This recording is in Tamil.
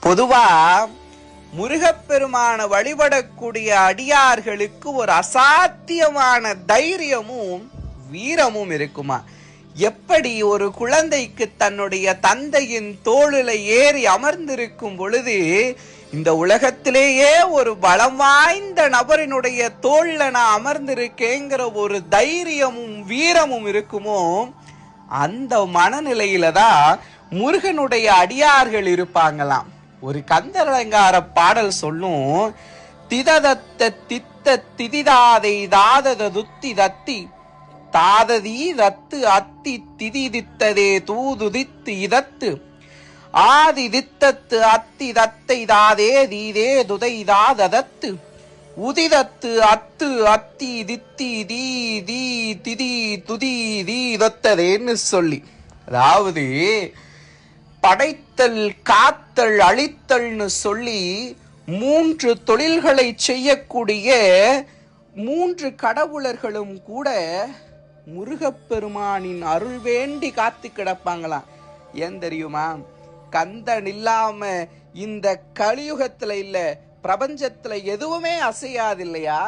பொதுவா முருகப்பெருமான வழிபடக்கூடிய அடியார்களுக்கு ஒரு அசாத்தியமான தைரியமும் வீரமும் இருக்குமா. எப்படி ஒரு குழந்தைக்கு தன்னுடைய தந்தையின் தோளில ஏறி அமர்ந்திருக்கும் பொழுது இந்த உலகத்திலேயே ஒரு பலம் வாய்ந்த நபரினுடைய தோல்ல நான் அமர்ந்திருக்கேங்கிற ஒரு தைரியமும் வீரமும் இருக்குமோ, அந்த மனநிலையில தான் முருகனுடைய அடியார்கள் இருப்பாங்களாம். ஒரு கந்தரலங்கார பாடல் சொல்லும், திததத்த தித்த திதிதாதை தாதத துத்தி தத்தி தாததி தத்து அத்தி திதிதித்ததே தூதுதித்து இதத்து ஆதி தித்தத்து அத்தி தத்தை தாதே தீதே துதை தாததத்து உதிதத்து அத்து அத்தி தித்தி தீ தீ திதி துதி தீ தொத்ததேன்னு சொல்லி, அதாவது படைத்தல் காத்தல் அழித்தல்னு சொல்லி 3 தொழில்களை செய்யக்கூடிய 3 கடவுளர்களும் கூட முருகப்பெருமானின் அருள் வேண்டி காத்து கிடப்பாங்களாம். ஏன் தெரியுமா? கந்தன் இல்லாம இந்த கலியுகத்துல இல்ல, பிரபஞ்சத்துல எதுவுமே அசையாது இல்லையா?